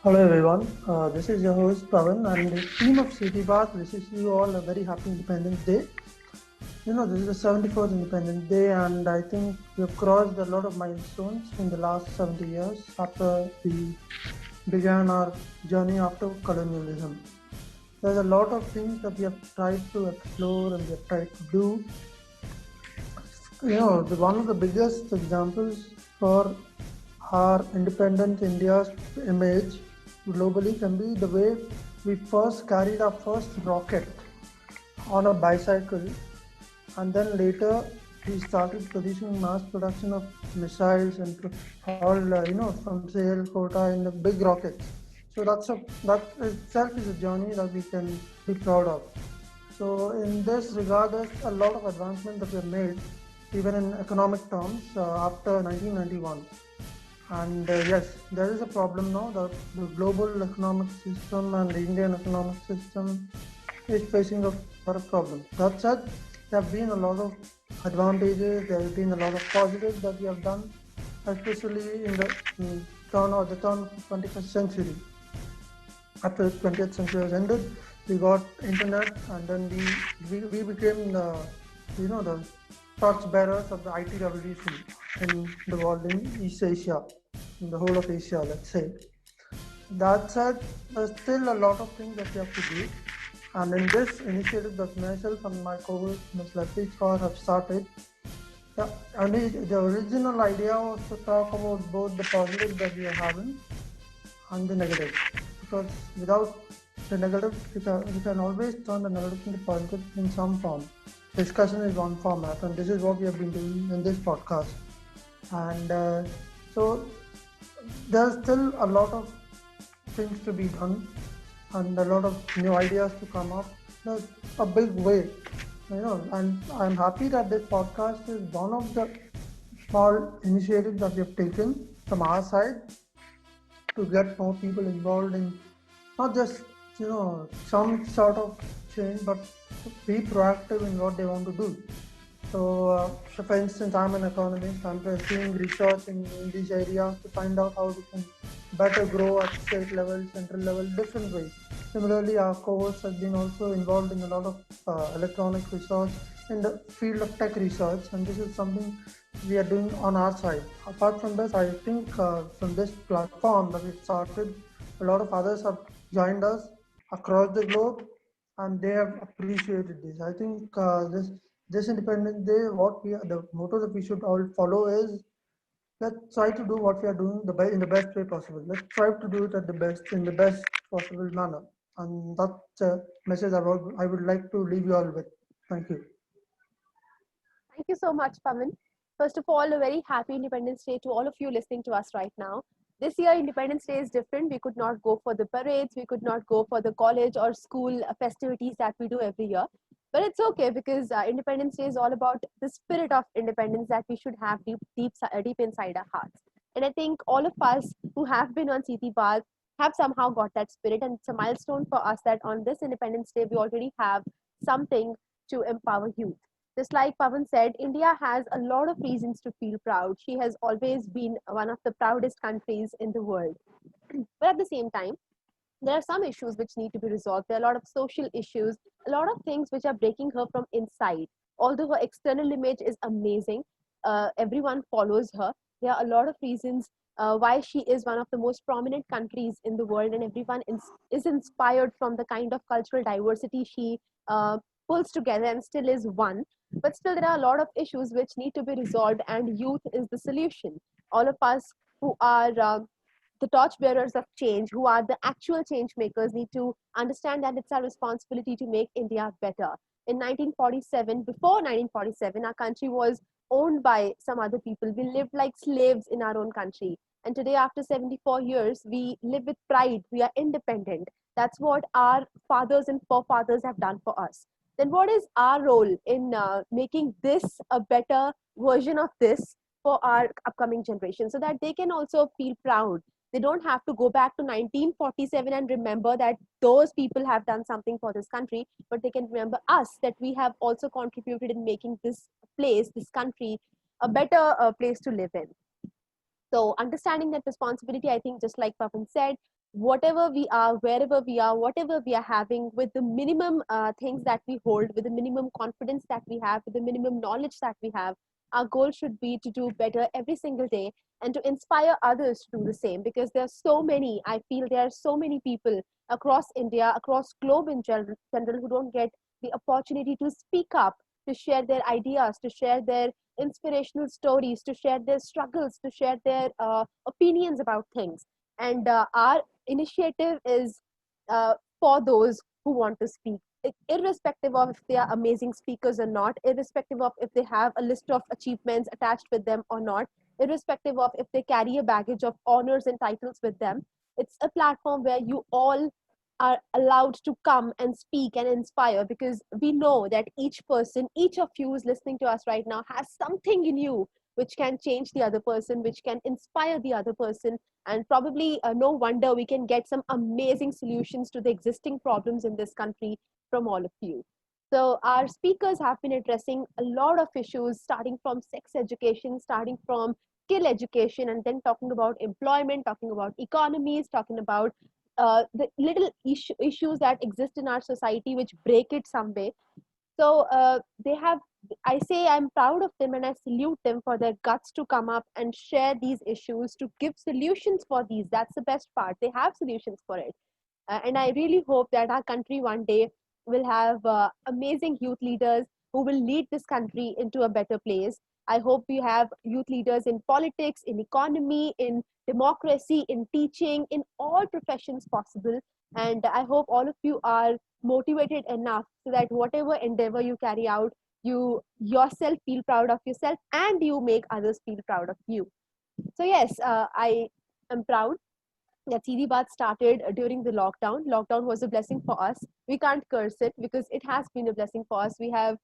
Hello everyone, this is your host Pavan and the team of City Path wishes you all a very happy Independence Day. This is the 74th Independence Day and I think we have crossed a lot of milestones in the last 70 years after we began our journey after colonialism. There's a lot of things that we have tried to explore and we have tried to do. One of the biggest examples for our independent India's image globally can be the way we first carried our first rocket on a bicycle, and then later we started producing mass production of missiles and all, from Sale, Kota in the big rockets. So that itself is a journey that we can be proud of. So in this regard, there's a lot of advancement that we have made, even in economic terms, after 1991. And yes, there is a problem now. The global economic system and the Indian economic system is facing a lot of problems. That said, there have been a lot of advantages. There have been a lot of positives that we have done, especially in the turn of the 21st century. After the 20th century was ended, we got internet, and then we became the torch bearers of the IT revolution in the world, in East Asia, in the whole of Asia, let's say. That said, there's still a lot of things that we have to do. And in this initiative that myself and my co-host Ms. Latif Kaur have started, the original idea was to talk about both the positives that we are having and the negatives. Because without the negative, we can always turn the negative into positive in some form. Discussion is one format, and this is what we have been doing in this podcast. And so there's still a lot of things to be done and a lot of new ideas to come up. There's a big way, and I'm happy that this podcast is one of the small initiatives that we have taken from our side to get more people involved in not just some sort of change, but be proactive in what they want to do. So for instance, I'm an economist. I'm pursuing research in these areas to find out how we can better grow at state level, central level, different ways. Similarly, our co-host has been also involved in a lot of electronic research in the field of tech research, and this is something we are doing on our side. Apart from this, I think from this platform that we've started, a lot of others have joined us across the globe, and they have appreciated this. I think this Independence Day, the motto that we should all follow is, let's try to do what we are doing in the best way possible. Let's try to do it at the best in the best possible manner, and that's a message I would like to leave you all with. Thank you. Thank you so much, Pavan. First of all, a very happy Independence Day to all of you listening to us right now. This year, Independence Day is different. We could not go for the parades, we could not go for the college or school festivities that we do every year. But it's okay because Independence Day is all about the spirit of independence that we should have deep inside our hearts. And I think all of us who have been on Siti Path have somehow got that spirit, and it's a milestone for us that on this Independence Day we already have something to empower youth. Just like Pavan said, India has a lot of reasons to feel proud. She has always been one of the proudest countries in the world. But at the same time, there are some issues which need to be resolved. There are a lot of social issues, a lot of things which are breaking her from inside. Although her external image is amazing, everyone follows her. There are a lot of reasons why she is one of the most prominent countries in the world, and everyone is inspired from the kind of cultural diversity she pulls together and still is one. But still, there are a lot of issues which need to be resolved, and youth is the solution. All of us who are the torchbearers of change, who are the actual change makers, need to understand that it's our responsibility to make India better. In 1947, before 1947, our country was owned by some other people. We lived like slaves in our own country. And today, after 74 years, we live with pride. We are independent. That's what our fathers and forefathers have done for us. Then, what is our role in making this a better version of this for our upcoming generation so that they can also feel proud? They don't have to go back to 1947 and remember that those people have done something for this country, but they can remember us, that we have also contributed in making this place, this country, a better place to live in. So understanding that responsibility, I think, just like Pavan said, whatever we are, wherever we are, whatever we are having, with the minimum things that we hold, with the minimum confidence that we have, with the minimum knowledge that we have, our goal should be to do better every single day and to inspire others to do the same. Because there are so many, I feel there are so many people across India, across globe in general, who don't get the opportunity to speak up, to share their ideas, to share their inspirational stories, to share their struggles, to share their opinions about things. And our initiative is for those who want to speak, irrespective of if they are amazing speakers or not, irrespective of if they have a list of achievements attached with them or not, irrespective of if they carry a baggage of honors and titles with them. It's a platform where you all are allowed to come and speak and inspire, because we know that each person, each of you who's listening to us right now, has something in you which can change the other person, which can inspire the other person. And probably no wonder we can get some amazing solutions to the existing problems in this country from all of you. So our speakers have been addressing a lot of issues, starting from sex education, starting from skill education, and then talking about employment, talking about economies, talking about the little issues that exist in our society which break it some way. So they have, I say I'm proud of them and I salute them for their guts to come up and share these issues, to give solutions for these. That's the best part. They have solutions for it. And I really hope that our country one day will have amazing youth leaders who will lead this country into a better place. I hope we have youth leaders in politics, in economy, in democracy, in teaching, in all professions possible. And I hope all of you are motivated enough so that whatever endeavor you carry out, you yourself feel proud of yourself and you make others feel proud of you. So, yes, I am proud that CD Bath started during the lockdown. Lockdown was a blessing for us. We can't curse it because it has been a blessing for us. We have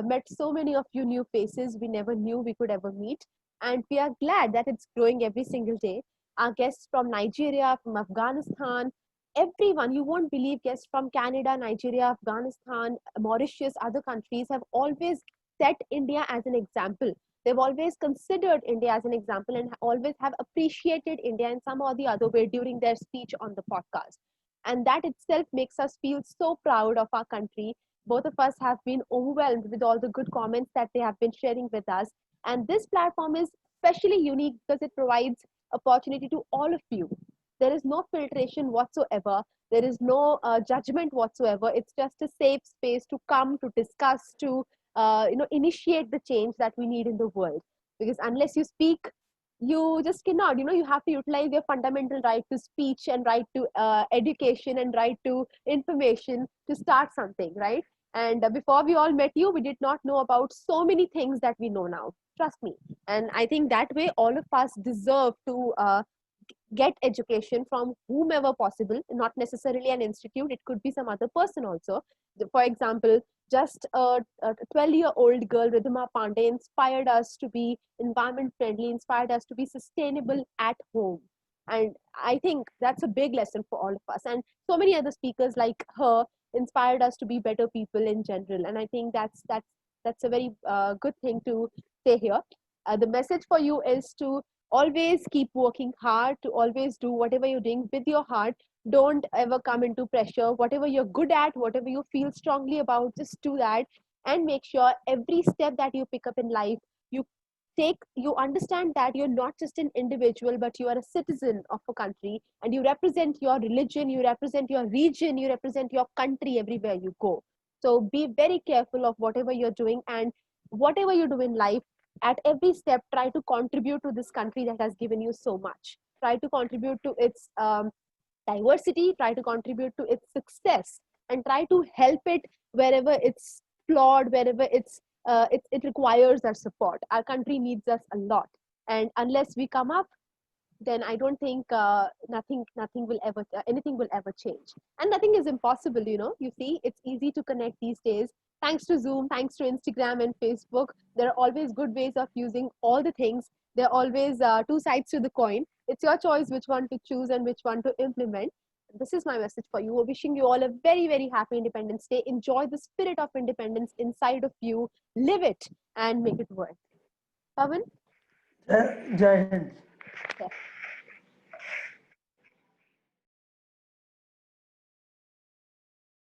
met so many of you new faces we never knew we could ever meet. And we are glad that it's growing every single day. Our guests from Nigeria, from Afghanistan, everyone, you won't believe, guests from Canada, Nigeria, Afghanistan, Mauritius, other countries have always set India as an example. They've always considered India as an example and always have appreciated India in some or the other way during their speech on the podcast. And that itself makes us feel so proud of our country. Both of us have been overwhelmed with all the good comments that they have been sharing with us. And this platform is especially unique because it provides opportunity to all of you. There is no filtration whatsoever. There is no judgment whatsoever. It's just a safe space to come, to discuss, to initiate the change that we need in the world. Because unless you speak, you just cannot. You have to utilize your fundamental right to speech and right to education and right to information to start something, right? And before we all met you, we did not know about so many things that we know now. Trust me. And I think that way all of us deserve to get education from whomever possible, not necessarily an institute, it could be some other person also. For example, just a 12-year-old girl, Ridhima Pandey, inspired us to be environment friendly, inspired us to be sustainable at home. And I think that's a big lesson for all of us. And so many other speakers like her inspired us to be better people in general. And I think that's a very good thing to say here. The message for you is to always keep working hard, to always do whatever you're doing with your heart. Don't ever come into pressure. Whatever you're good at, whatever you feel strongly about, just do that. And make sure every step that you pick up in life, you you understand that you're not just an individual, but you are a citizen of a country, and you represent your religion, you represent your region, you represent your country everywhere you go. So be very careful of whatever you're doing, and whatever you do in life, at every step try to contribute to this country that has given you so much. Try to contribute to its diversity, try to contribute to its success, and try to help it wherever it's flawed, wherever it requires our support. Our country needs us a lot, and unless we come up, then I don't think nothing will ever anything will ever change. And nothing is impossible. You see, it's easy to connect these days, thanks to Zoom, thanks to Instagram and Facebook. There are always good ways of using all the things. There are always two sides to the coin. It's your choice which one to choose and which one to implement. This is my message for you. Wishing you all a very, very happy Independence Day. Enjoy the spirit of independence inside of you, live it, and make it work. Pavan? Jai Hind. Yes.